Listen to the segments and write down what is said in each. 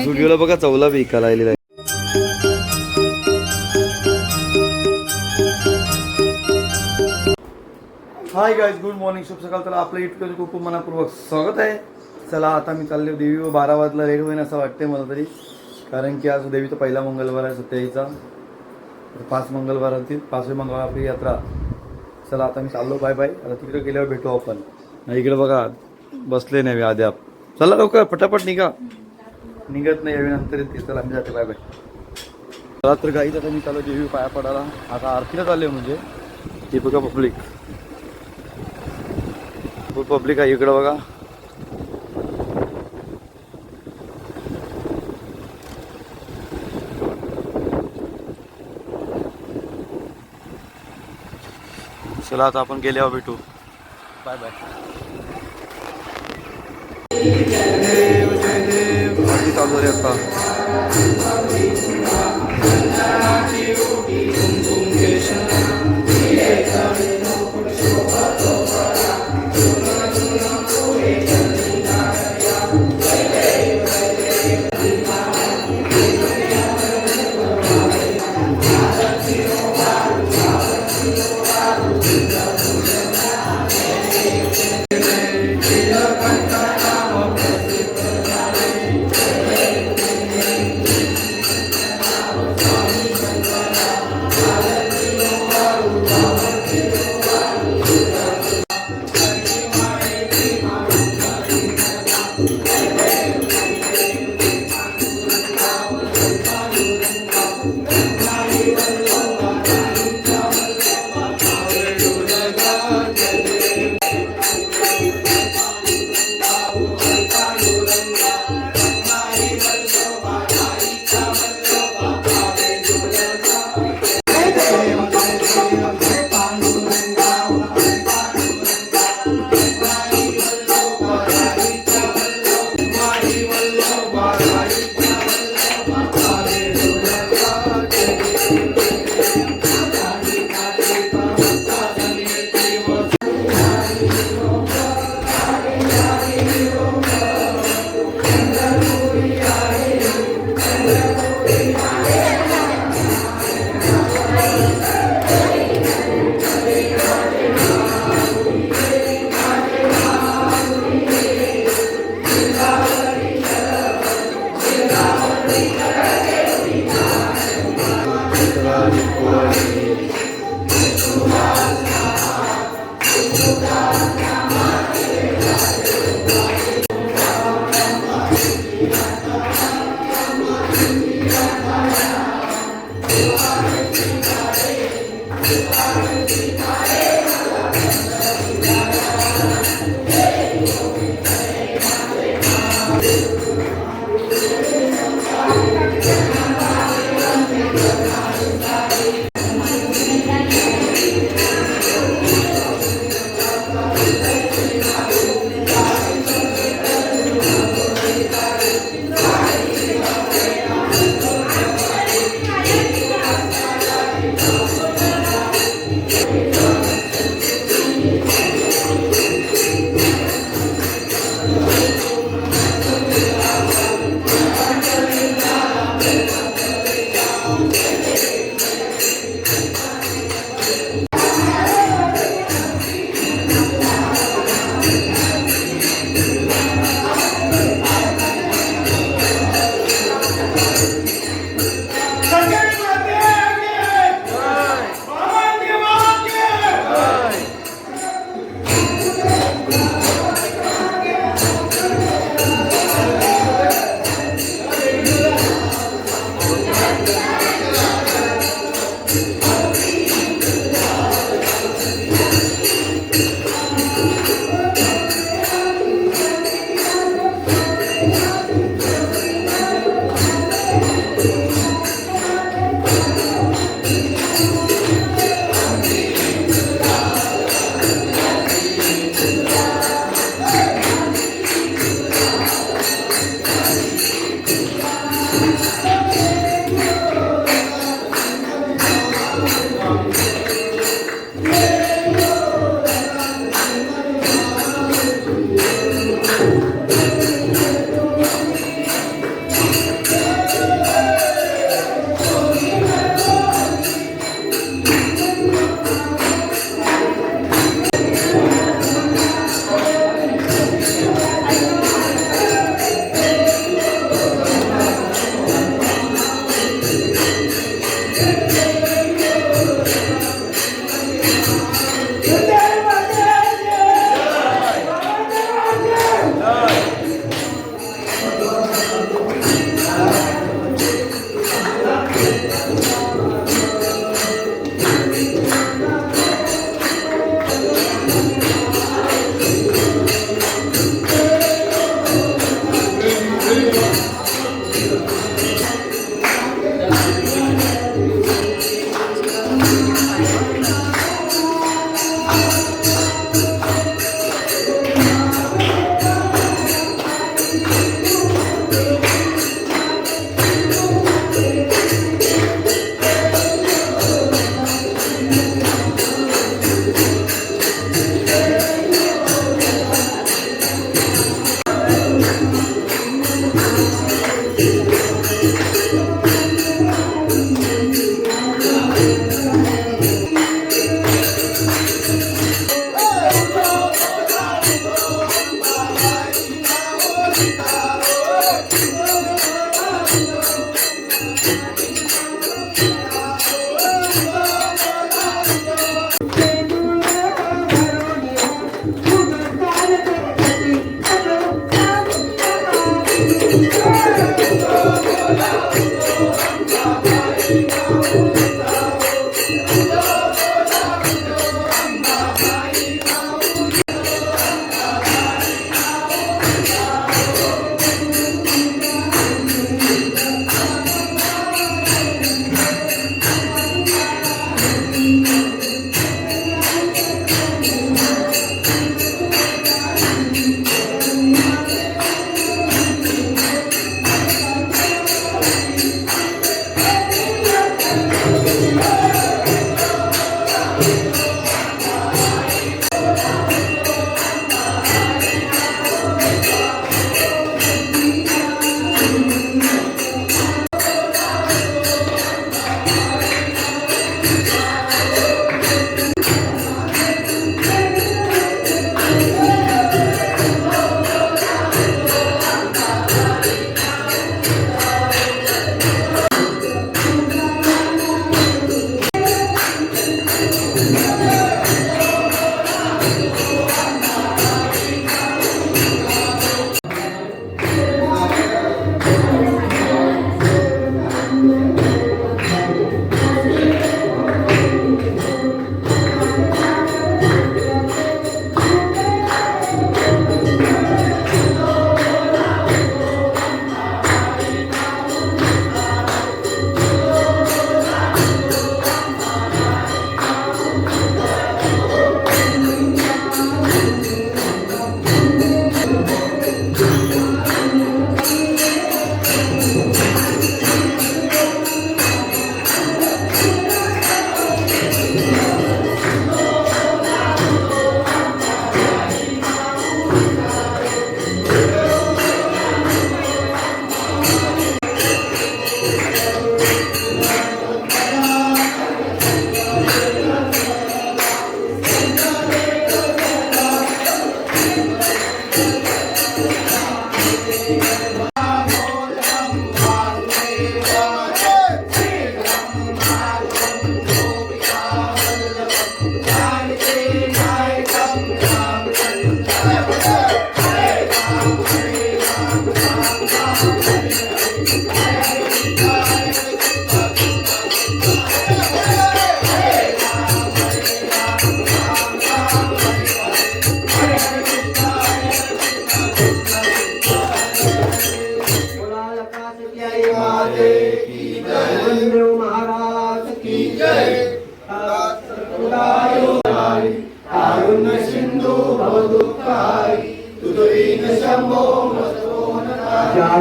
स्टुडिओला बघा चवला विकायला आलेला आहे. हाय गाईज, गुड मॉर्निंग, शुभ सकाळ. तर आपलं इतकं खूप मनापूर्वक स्वागत आहे. चला आता मी चालले देवी 12 वाजला रेडी होईन असं वाटते मला तरी, कारण की आज देवीचा पहिला मंगळवार आहे सत्याईचा. 5 मंगळवार होतील, 5वे मंगळवार आपली यात्रा. चला आता मी चाललो, बाय बाय. आता तिकडे गेल्यावर भेटू आपण. इकडे बघा बसले नाही अद्याप. चला लवकर फटाफट निघा. निघत नाही यावी नंतर येते. चला आम्ही जाते, बाय बाय. चला तर गाईच आता मी चालू देवी पाया पडायला. आता आरतीला चालले म्हणजे ते बघा पब्लिक, खूप पब्लिक आहे इकडं बघा. चला आता आपण गेल्यावर भेटू, बाय बाय. चालू रे आता.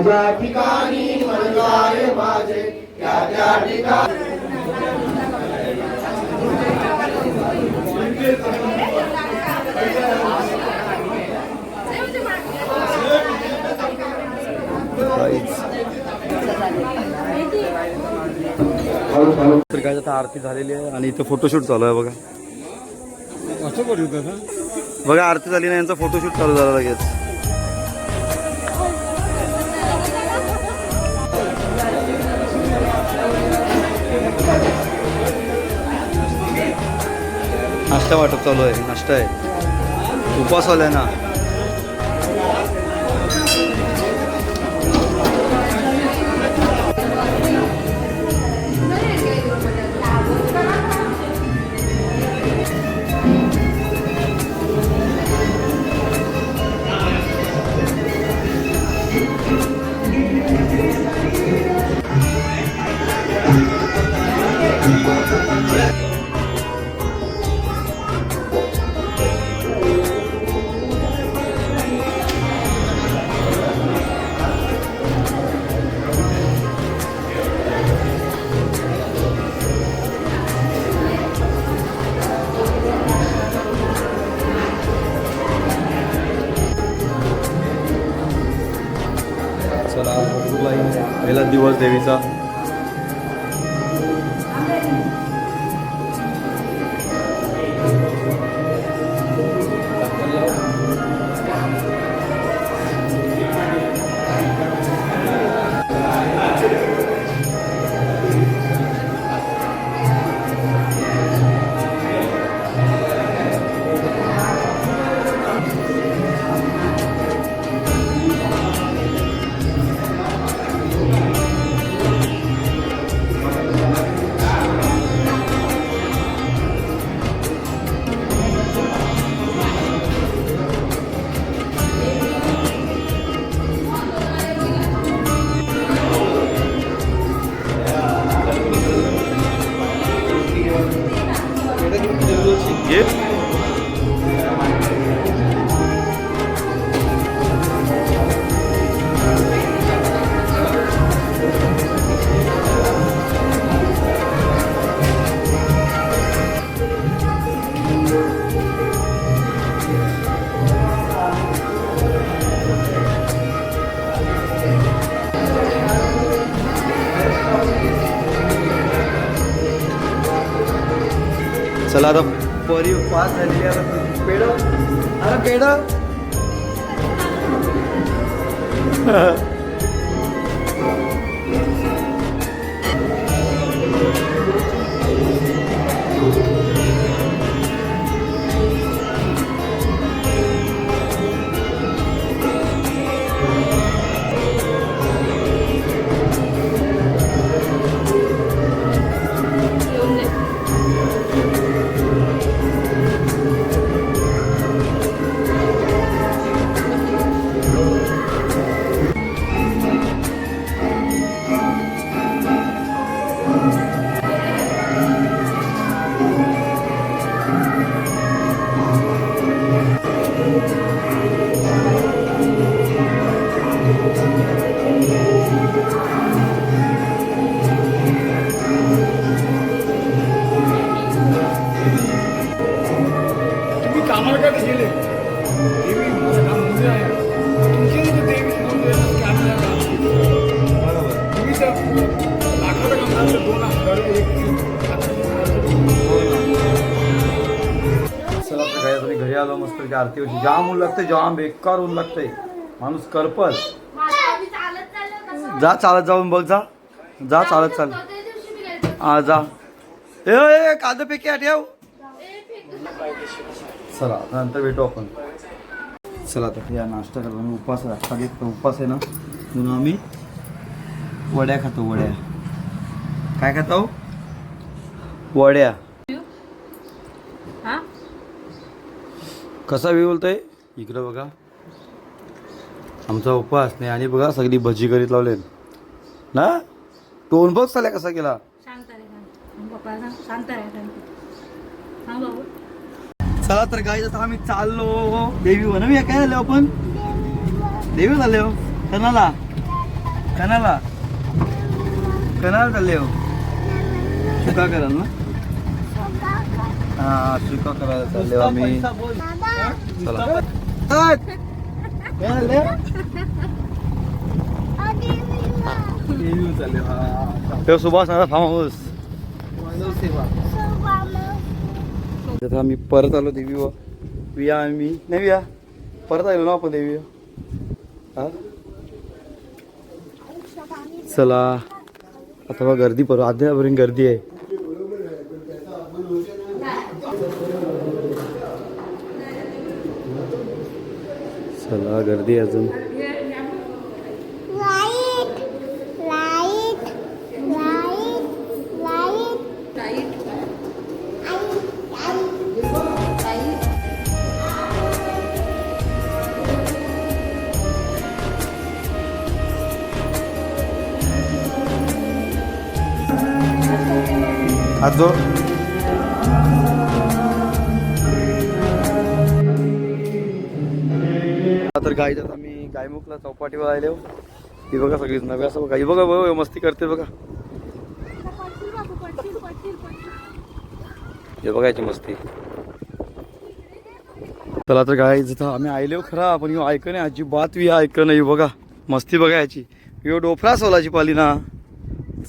ज्या ठिकाणी मनगाय माझे त्या ठिकाणी काय आता आरती झालेली आहे आणि इथे फोटोशूट चालू आहे बघा. बघा आरती झाली ना, यांचा फोटोशूट चालू झाला लगेच. नाश्ता वाटप चालू आहे, नाश्ता आहे, उपवास आलाय ना. चला पहिला दिवस देवीचा. चला आता परी पास झालेली आहे. पेढ, अरे पेढ. देवी मोठा मंदिर आहे तुमच्या इथे देवी मंदिर आहे की आपल्याला बरोबर. तुम्ही तर लाकडं गंगाचं 2 हजार एक चला तर काय तुम्ही घरी आलो मस्त की आरती होती. जाम ऊन लागते, जाम बेकार ऊन लागते, माणूस करपल. जा चालत जाऊन बघ, जा जा चालत चाल. हा जा. ए कांदा पेकी ठेव. चला नंतर भेटू आपण. चला आता या नाश्ता करतो आम्ही. उपवास आहे, आजचा एक उपवास आहे ना, म्हणून आम्ही वड्या खातो. वड्या काय खातो? वड्या. कसा व्ह्यू बोलतोय इकडं बघा. आमचा उपवास नाही आणि बघा सगळी भजी करीत लावले ना. टोन बघ चालल्या कसा केला. चला तर गाईज आता आम्ही चाललो देवी वन. काय झालो आपण? देवी झाले हो. कणाला कणाला कणाला चालले हो. चुका कराल ना. हा चुका करायला चालले हो आम्ही. चला तेव्हा सुभाष फार्म हाऊस. आता आम्ही परत आलो देवी व विया. आम्ही नाही विया परत आलो ना आपण देवी. हा चला आता बघा गर्दी परत आध्यापर्यंत गर्दी आहे. चला गर्दी आहे अजून. आजो तर गाई जात आम्ही गायमुखला चौपाटीवर आले हो. ही बघा सगळीच नव्या असं बघा. ही बघा बघा मस्ती करते बघा. हे बघायची मस्ती. चला तर गाई जिथं आम्ही आले हो खरा पण ह्यो ऐक नाही अजिबात वी ऐक नाही. बघा मस्ती बघायची. ह्यो डोफरा सोलाची पाली ना.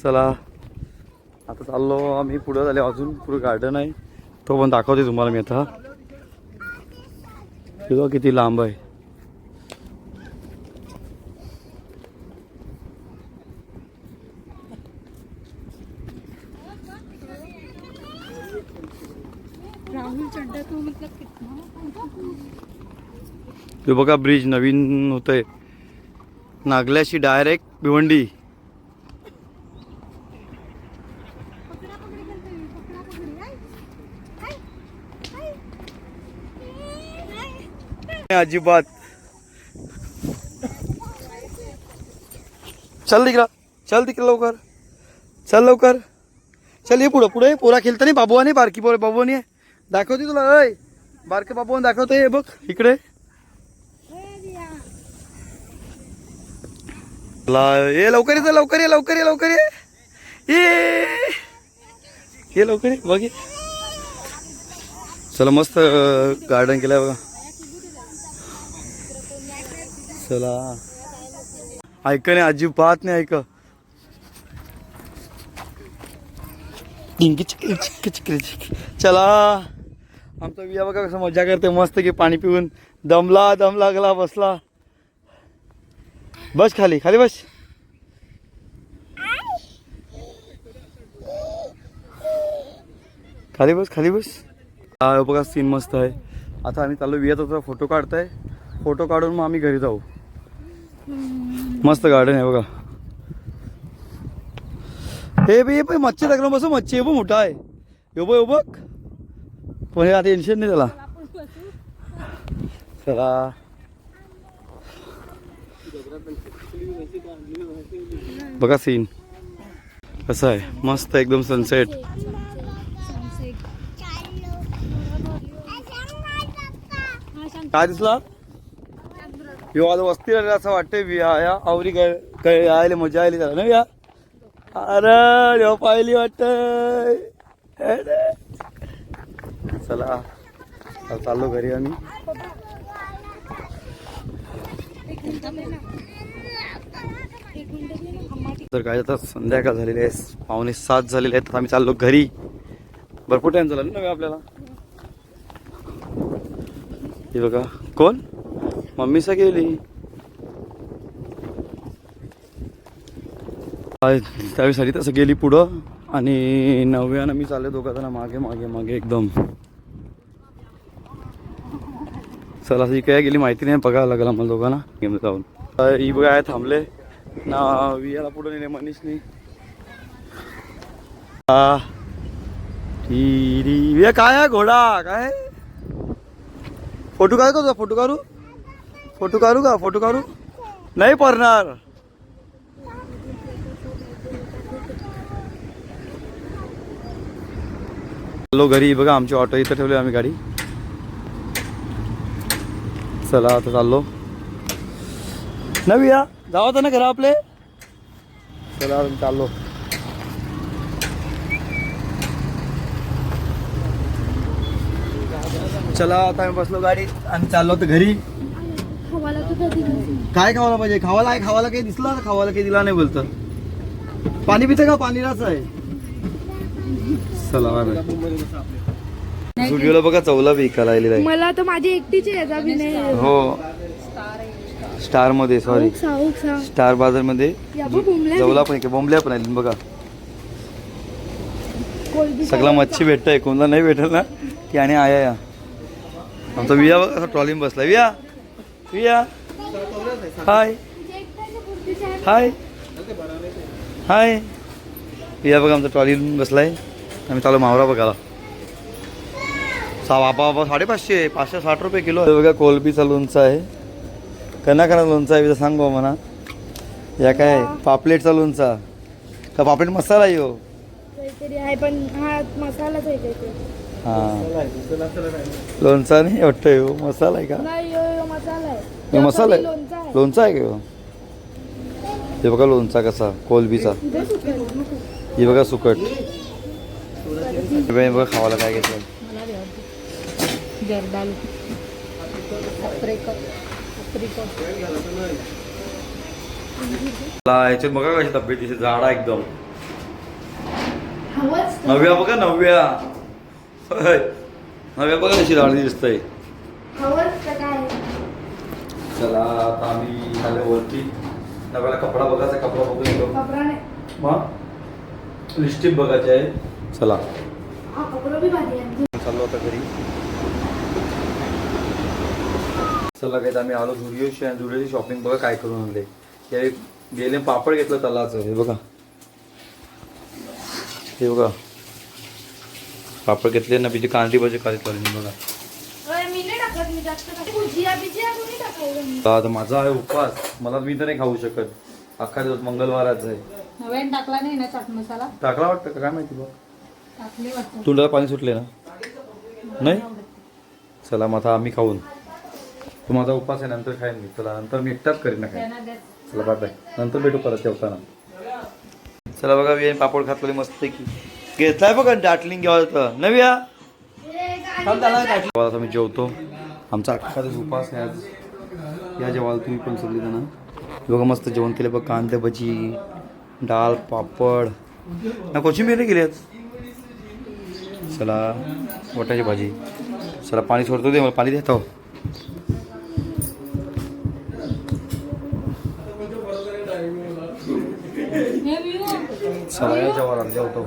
चला आता चाललो आम्ही पुढं झाले. अजून पुढे गार्डन आहे तो पण दाखवते तुम्हाला मी आता. बघा किती लांब आहे. हे बघा ब्रिज नवीन होतंय नागल्याशी डायरेक्ट भिवंडी. अजिबात. चल तिकडं, चल तिकडं लवकर, चल लवकर, चल. ये पुढं पुढे. पोरा खेळता नाही बाबूने, बारकी पोर बाबूने दाखवते तुला. अय बारके बाबूने दाखवते. हे बघ इकडे. ये लवकर ये, लवकर ये, लवकर ये, लवकर ये, ये लवकर ये. बघ चला मस्त गार्डन केलंय बघा. चला ऐक नाही अजिबात नाही ऐक. चला आमचा विया बघा कसं मजा करते मस्त की पाणी पिऊन. दम लागला बसला. बस खाली खाली बस. खाली बस खाली बस. हा बघा सीन मस्त आहे. आता आम्ही चाललो वियाचा फोटो काढताय. फोटो काढून मग आम्ही घरी जाऊ. मस्त गार्डन आहे बघा. हे बघ मच्छी लागलं बस. मच्छी हे बघ मोठा आहे. यो बघ पण हे आता टेन्शन नाही त्याला. चला बघा सीन कसं आहे मस्त एकदम सनसेट. काय दिसला? यो आज वस्ती राहिला असं वाटतंय. विया आवरी यायला मजा आली त्याला ना या. अरे पाहिली वाटतंय. चला चाललो घरी आम्ही. तर काय आता संध्याकाळ झालेली आहे, 6:45 झालेले आहेत. आम्ही चाललो घरी. भरपूर टाइम झाला ना आपल्याला. हे बघा कोण, मम्मीसा गेली त्यावेळेसाठी तसं गेली पुढं, आणि नव्यानं मी चालले दोघा जण मागे मागे मागे एकदम. चला ही काय गेली माहिती नाही, बघायला लागलं आम्हाला दोघांना घेऊन जाऊन. ही बघा आहे थांबले ना, वियाला पुढे नेले मनीषनी. विया काय आहे घोडा काय, फोटो काढू का, फोटो काढू, फोटो काढू का, फोटो काढू नाही पडणार. हॅलो घरी बघा, आमची ऑटो इथं ठेवली आम्ही गाडी. चला आता चाललो. नवी या जावं ना घरा आपले. चला चाललो. चला आता आम्ही बसलो गाडीत आणि चाललो तर घरी. काय खावायला पाहिजे, खावायला आहे, खावायला काही दिसला, खावायला काही दिला नाही बोलतं. पाणी पितं का, पाणी राच आहे. चला स्टुडिओला बघा चवला विकायला आलेला आहे. मला तर माझी एकटीची याचा बी नाही. हो स्टार मध्ये, सॉरी स्टार बाजार मध्ये चवला पण बोंबल्या पण आली बघा. सगळा मच्छी भेटतंय, कोणता नाही भेटेल ना ती. आणि आया या आमचा विया बघा ट्रॉली बसला. विया विया हाय हाय हाय. विया बघा आमचा ट्रॉली बसलाय. आम्ही चालू मावरा बघायला. बापा 550 560 रुपये किलो. बघा कोलबीचा लोणचा आहे, कना लोणचा आहे सांगू म्हणा. या काय पापलेटचा लोणचा का, पापलेट मसाला आहे हो काहीतरी आहे, पण हा मसालाच आहे काहीतरी. हा लोणचा नाही वाटतं हो, मसाला आहे का. नाही मसाला आहे, मसाला आहे, लोणचा आहे. लोणचा आहे का. हे बघा लोणचा कसा कोलबीचा. हे बघा सुकट. हे बघा खावायला काय घेतलं. याच्यात बघा कशी तब्येतीची झाडा एकदम. नव्या बघा नव्या, नव्या बघा कशी झाडी दिसतंय. चला आता आम्ही झाले वरती. नव्याला कपडा बघायचा, कपडा बघून येतो. मग लिपस्टिक बघायची आहे. चला चाललो आता घरी. चला काय आम्ही आलो झुडिओशी, आणि झुडिओची शॉपिंग बघा काय करून आणले. हे गेले पापड घेतलं तलाचं. हे बघा, हे बघा पापड घेतले ना, बिजी कांदी भाजी खाली बघा. आता माझा आहे उपवास, मला मी तर नाही खाऊ शकत. अख्खा दिवस मंगळवाराच आहे. टाकला नाही ना चाट मसाला, टाकला वाटतं का काय माहिती बघ. टाकले वाटतं. तोंडाला पाणी सुटले ना. नाही चला मग आता आम्ही खाऊन. तू माझा उपवास आहे, नंतर खाईन मी. चला नंतर मी एकटाच करीन ना काय. चला बाय बाय, नंतर भेटू परत जेवताना. चला बघा मी पापड खातले मस्त की घेतलाय बघा. डाटलिंग घ्यावं नव्या. आता मी जेवतो. आमचा अख्खा दिवस उपवास आहे आज. या जेवायला तुम्ही पण सगळी जण. बघा मस्त जेवण केलं बघ. कांदे भजी, डाळ, पापड ना, कोशिंबीर नाही केली आज. चला वाटाची भाजी. चला पाणी सोडतो, दे मला पाणी देतो. चला जेवायला जेवतो.